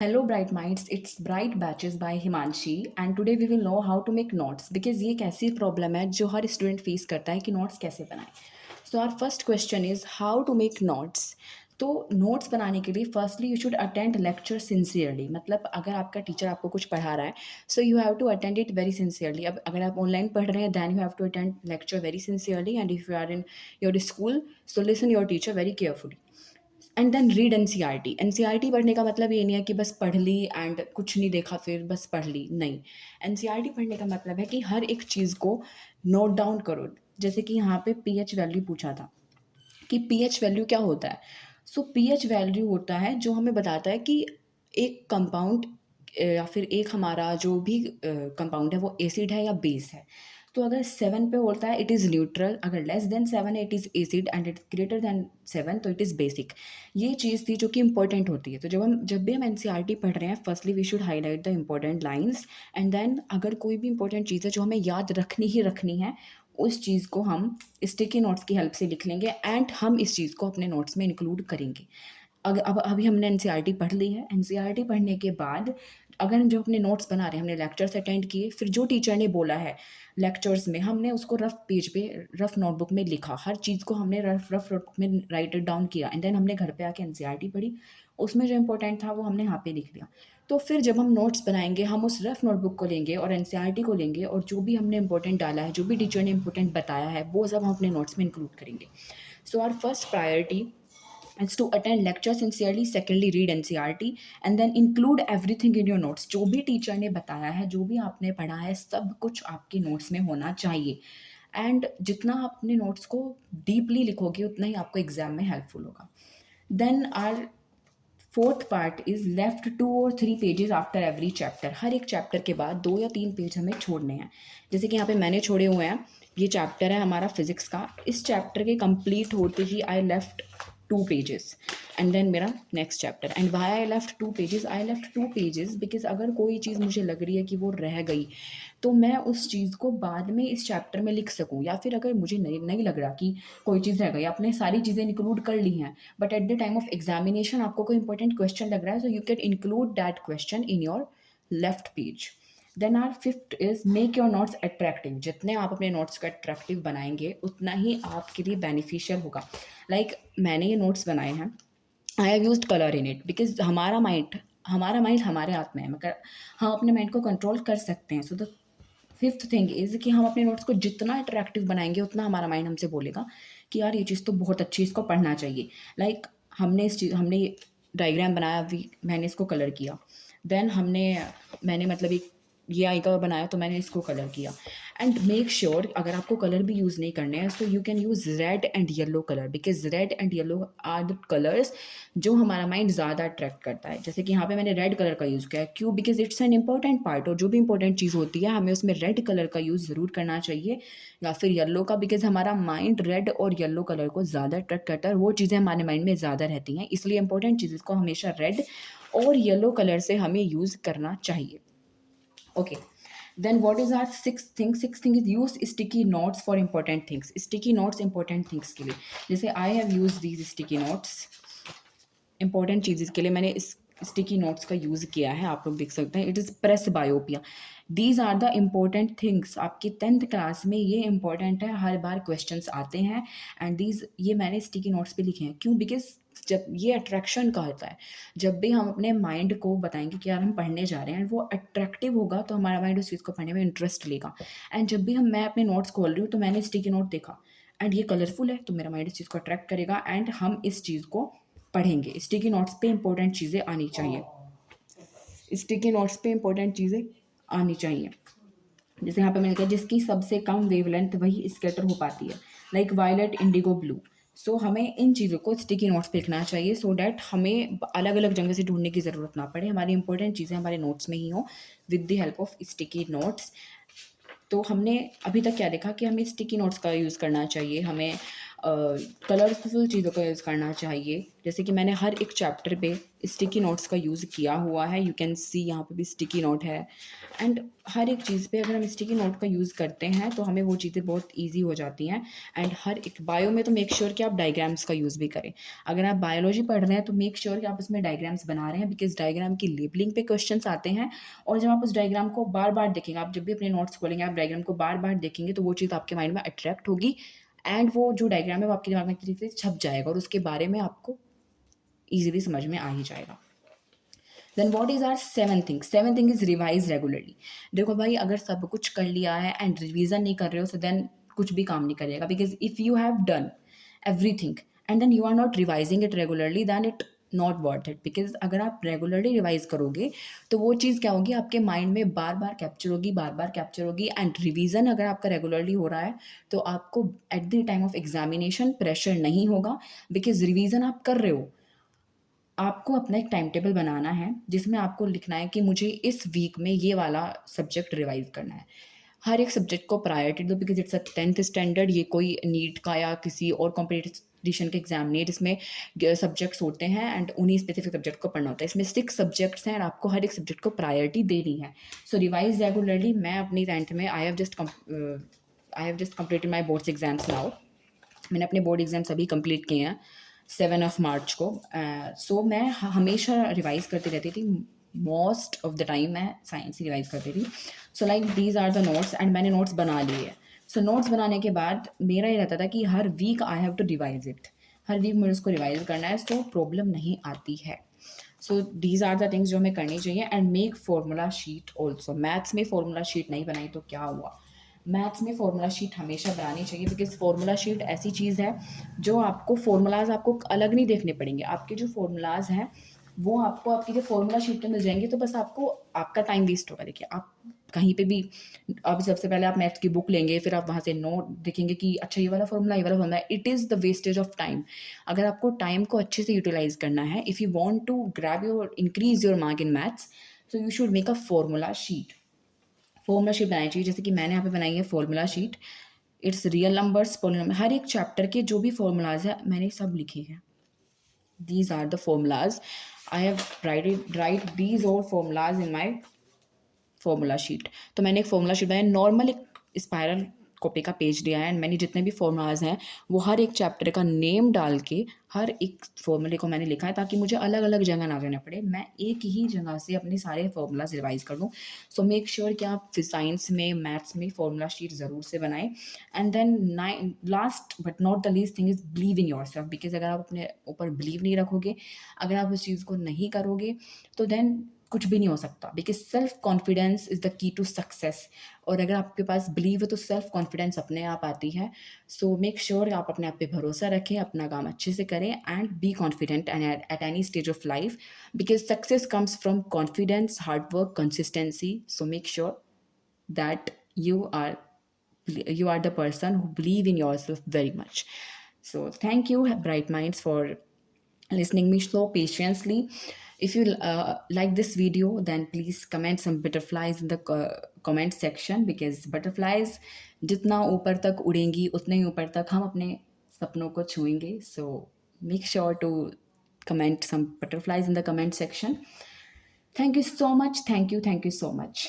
Hello, bright minds. It's Bright Batches by Himanshi, and today we will know how to make notes because ये एक ऐसी problem है जो हर student face करता है कि नोट्स कैसे बनाएं. So our first question is how to make notes. तो नोट्स बनाने के लिए firstly you should attend lecture sincerely. मतलब अगर आपका टीचर आपको कुछ पढ़ा रहा है so you have to attend it very sincerely. अब अगर आप ऑनलाइन पढ़ रहे हैं then you have to attend lecture very sincerely, and if you are in your school so listen your teacher very carefully. And then read NCERT. NCERT पढ़ने का मतलब ये नहीं है कि बस पढ़ ली एंड कुछ नहीं देखा फिर बस पढ़ ली. नहीं, एनसीईआरटी पढ़ने का मतलब है कि हर एक चीज़ को नोट डाउन करो. जैसे कि यहाँ पे पीएच वैल्यू पूछा था कि पीएच वैल्यू क्या होता है. सो पीएच वैल्यू होता है जो हमें बताता है कि एक कंपाउंड या फिर एक हमारा जो भी कंपाउंड है वो एसिड है या बेस है. तो अगर 7 पे होता है इट इज़ न्यूट्रल, अगर लेस देन 7 है it is acid, and it's greater than 7 तो इट इज़ बेसिक. ये चीज़ थी जो कि इंपॉर्टेंट होती है. तो जब भी हम एनसीईआरटी पढ़ रहे हैं firstly we should highlight the important lines, and then अगर कोई भी इंपॉर्टेंट चीज़ है जो हमें याद रखनी है उस चीज़ को हम स्टिकी नोट्स की हेल्प से लिख लेंगे एंड हम इस चीज़ को अपने नोट्स में इंक्लूड करेंगे. अब अभी हमने एनसीईआरटी पढ़ ली है. एनसीईआरटी पढ़ने के बाद अगर हम जो अपने नोट्स बना रहे हैं, हमने लेक्चर्स अटेंड किए, फिर जो टीचर ने बोला है लेक्चर्स में हमने उसको रफ पेज पे रफ नोटबुक में लिखा. हर चीज़ को हमने रफ रफ नोटबुक में राइट इट डाउन किया एंड देन हमने घर पे आके एनसीईआरटी पढ़ी. उसमें जो इंपॉर्टेंट था वो हमने यहाँ पे लिख लिया. तो फिर जब हम नोट्स बनाएंगे हम उस रफ नोटबुक को लेंगे और एनसीईआरटी को लेंगे और जो भी हमने इंपॉर्टेंट डाला है, जो भी टीचर ने इंपॉर्टेंट बताया है वो सब हम अपने नोट्स में इंक्लूड करेंगे. So our first priority is to attend lecture sincerely, secondly read NCERT, and then include everything in your notes. जो भी टीचर ने बताया है, जो भी आपने पढ़ा है, सब कुछ आपके नोट्स में होना चाहिए. एंड जितना आप अपने नोट्स को डीपली लिखोगे उतना ही आपको एग्जाम में हेल्पफुल होगा. Then our fourth part is left 2 or 3 pages after every chapter. हर एक चैप्टर के बाद 2 या 3 पेज हमें छोड़ने हैं. जैसे कि यहाँ पे मैंने छोड़े हुए हैं. ये चैप्टर है हमारा फिजिक्स का. इस चैप्टर के कंप्लीट होते ही I left 2 pages and then मेरा next chapter. And why I left 2 pages, I left 2 pages because अगर कोई चीज़ मुझे लग रही है कि वो रह गई तो मैं उस चीज़ को बाद में इस चैप्टर में लिख सकूं. या फिर अगर मुझे नहीं लग रहा कि कोई चीज़ रह गई, आपने सारी चीज़ें इंक्लूड कर ली हैं but at the time of examination आपको कोई इंपॉर्टेंट क्वेश्चन लग रहा है, so you can include that question in your left page. Then our fifth is make your notes attractive. जितने आप अपने नोट्स को अट्रैक्टिव बनाएंगे उतना ही आपके लिए बेनिफिशियल होगा. लाइक मैंने ये नोट्स बनाए हैं, I have used colour in it because हमारा माइंड हमारे हाथ में है, मगर हम अपने माइंड को कंट्रोल कर सकते हैं. So the fifth thing is कि हम अपने नोट्स को जितना अट्रैक्टिव बनाएंगे उतना हमारा माइंड हमसे बोलेगा कि यार ये चीज़ तो बहुत अच्छी, इसको पढ़ना चाहिए. लाइक हमने डायग्राम बनाया, मैंने इसको कलर किया. देन मैंने मतलब ये आइका बनाया तो मैंने इसको कलर किया. एंड मेक श्योर अगर आपको कलर भी यूज़ नहीं करने हैं so you can use red and yellow colour because red and yellow are the colours जो हमारा माइंड ज़्यादा अट्रैक्ट करता है. जैसे कि यहाँ पे मैंने रेड कलर का यूज़ किया है. क्यों? Because it's an important part, और जो भी इंपॉर्टेंट चीज़ होती है हमें उसमें रेड कलर का यूज़ ज़रूर करना चाहिए या फिर येलो का, बिकॉज हमारा माइंड रेड और येलो कलर को ज़्यादा अट्रैक्ट करता है और वो चीज़ें हमारे माइंड में ज़्यादा रहती हैं. इसलिए इंपॉर्टेंट चीज़ को हमेशा रेड और येलो कलर से हमें यूज़ करना चाहिए. Okay. Then what is our sixth thing? Sixth thing is use sticky notes for important things. Sticky notes important things के लिए. जैसे I have used these sticky notes. Important चीज़ें के लिए मैंने इस स्टिकी नोट्स का यूज़ किया है. आप लोग देख सकते हैं. It is presbyopia. These are the important things. आपकी 10th क्लास में ये इंपॉर्टेंट है, हर बार क्वेश्चंस आते हैं. एंड ये मैंने स्टिकी नोट्स पे लिखे हैं. क्यों? बिकॉज जब ये अट्रैक्शन का होता है, जब भी हम अपने माइंड को बताएंगे कि यार हम पढ़ने जा रहे हैं एंड वो अट्रैक्टिव होगा तो हमारा माइंड उस चीज़ को पढ़ने में इंटरेस्ट लेगा. एंड जब भी मैं अपने नोट्स खोल रही हूँ तो मैंने स्टिकी नोट देखा एंड ये कलरफुल है तो मेरा माइंड इस चीज़ को अट्रैक्ट करेगा एंड हम इस चीज़ को पढ़ेंगे. स्टिकी नोट्स पे इंपॉर्टेंट चीज़ें आनी चाहिए. स्टिकी नोट्स पे इंपॉर्टेंट चीज़ें आनी चाहिए. जैसे यहाँ पे मैंने कहा जिसकी सबसे कम वेवलेंथ वही स्कैटर हो पाती है. Like violet, indigo, blue. So हमें इन चीज़ों को स्टिकी नोट्स पे लिखना चाहिए सो डैट हमें अलग अलग जगह से ढूंढने की ज़रूरत ना पड़े. हमारी इंपॉर्टेंट चीज़ें हमारे नोट्स में ही हो with the help of sticky notes. तो हमने अभी तक क्या देखा कि हमें स्टिकी नोट्स का यूज़ करना चाहिए. हमें कलरफुल चीज़ों का यूज़ करना चाहिए। जैसे कि मैंने हर एक चैप्टर पे स्टिकी नोट्स का यूज़ किया हुआ है, यू कैन सी यहाँ पे भी स्टिकी नोट है। एंड हर एक चीज़ पे अगर हम स्टिकी नोट का यूज़ करते हैं तो हमें वो चीज़ें बहुत ईजी हो जाती हैं। एंड हर एक बायो में तो मेक श्योर कि आप डायग्राम्स का यूज़ भी करें। अगर आप बायोलॉजी पढ़ रहे हैं तो मेक श्योर कि आप उसमें डायग्राम्स बना रहे हैं, बिकॉज डायग्राम की लेबलिंग पे क्वेश्चंस आते हैं। और जब आप उस डायग्राम को बार बार देखेंगे, आप जब भी अपने नोट्स खोलेंगे आप डायग्राम को बार बार देखेंगे तो वो चीज़ आपके माइंड में अट्रैक्ट होगी। एंड वो जो डायग्राम है वो आपके दिमाग में एक तरीके से छप जाएगा और उसके बारे में आपको ईजिली समझ में आ ही जाएगा। Then what is our seven thing is revise regularly. देखो भाई, अगर सब कुछ कर लिया है एंड रिविजन नहीं कर रहे हो सो देन कुछ भी काम नहीं करेगा, because if you have done everything and then you are not revising it regularly then it not worth it. Because अगर आप रेगुलरली रिवाइज करोगे तो वो चीज़ क्या होगी, आपके माइंड में बार बार कैप्चर होगी, बार बार कैप्चर होगी। एंड रिवीजन अगर आपका रेगुलरली हो रहा है तो आपको eight the time of examination pressure नहीं होगा, बिकॉज रिवीजन आप कर रहे हो। आपको अपना एक टाइम टेबल बनाना है जिसमें आपको लिखना है कि मुझे इस वीक में ये वाला सब्जेक्ट रिवाइज करना है। हर एक सब्जेक्ट को प्रायोरिटी दो, because it's a 10th standard. ये कोई नीट का या किसी और कॉम्पिटिशन के एग्जाम नहीं है जिसमें सब्जेक्ट्स होते हैं एंड उन्हीं स्पेसिफिक सब्जेक्ट को पढ़ना होता है। इसमें 6 सब्जेक्ट्स हैं और आपको हर एक सब्जेक्ट को प्रायोरिटी देनी है। So revise regularly. मैं अपनी 10th में I have just completed my boards exams now. मैंने अपने बोर्ड एग्जाम्स अभी कंप्लीट किए हैं 7 मार्च को। सो मैं हमेशा रिवाइज करती रहती थी। मोस्ट ऑफ द टाइम मैं साइंस ही रिवाइज करती थी। So like these are the notes and मैंने नोट्स बना लिए। सो नोट्स बनाने के बाद मेरा ये रहता था कि हर week I have to revise it. हर वीक मुझे उसको रिवाइज करना है, सो प्रॉब्लम नहीं आती है। So these are the things जो हमें करनी चाहिए। And make formula sheet also. Maths में फॉर्मूला शीट नहीं बनाई तो क्या हुआ, मैथ्स में फॉर्मूला शीट हमेशा बनानी चाहिए, बिकॉज फॉर्मूला शीट ऐसी चीज़ है जो आपको फॉर्मूलाज आपको अलग नहीं देखने पड़ेंगे। आपके जो फॉर्मूलाज हैं वो आपको आपकी जो फॉर्मूला शीट में मिल जाएंगे, तो बस आपको आपका टाइम वेस्ट होगा। देखिए, आप कहीं पे भी, अब सबसे पहले आप मैथ्स की बुक लेंगे, फिर आप वहाँ से नोट देखेंगे कि अच्छा ये वाला फॉर्मूला, ये वाला formula, it is the wastage of time. अगर आपको टाइम को अच्छे से यूटिलाइज करना है, if you want to grab your increase your mark in maths, so you should make a formula sheet. Formula sheet बनानी चाहिए, जैसे कि मैंने यहाँ पे बनाई है formula sheet. It's real numbers, polynomial, हर एक चैप्टर के जो भी फॉर्मूलाज है मैंने सब लिखे हैं। These are the formulas I have write these और formulas in my formula sheet. तो मैंने एक फॉर्मूला शीट बनाया, नॉर्मल एक स्पायरल कॉपी का पेज लिया है एंड मैंने जितने भी फॉर्मूलाज हैं वो हर एक चैप्टर का नेम डाल के हर एक फॉर्मूले को मैंने लिखा है, ताकि मुझे अलग अलग जगह ना जाना पड़े, मैं एक ही जगह से अपने सारे फॉर्मूलाज रिवाइज कर दूँ। सो मेक श्योर कि आप साइंस में, मैथ्स में फॉर्मूला शीट ज़रूर से बनाएं। And then last but not the least thing is believe in yourself. Because अगर आप अपने ऊपर बिलीव नहीं रखोगे, अगर आप उस चीज़ को नहीं करोगे तो देन कुछ भी नहीं हो सकता। Because self confidence is the key to success. और अगर आपके पास बिलीव है तो सेल्फ कॉन्फिडेंस अपने आप आती है। सो मेक श्योर आप अपने आप पे भरोसा रखें, अपना काम अच्छे से करें and be confident and at any stage of life, because success comes from confidence, hard work, consistency. So make sure that you are the person who believe in yourself very much. So thank you, bright minds, for listening me so patiently. If you like this video, then please comment some butterflies in the comment section, because butterflies जितना ऊपर तक उड़ेंगी उतने ही ऊपर तक हम अपने सपनों को छुएंगे. So make sure to comment some butterflies in the comment section. Thank you so much. Thank you so much.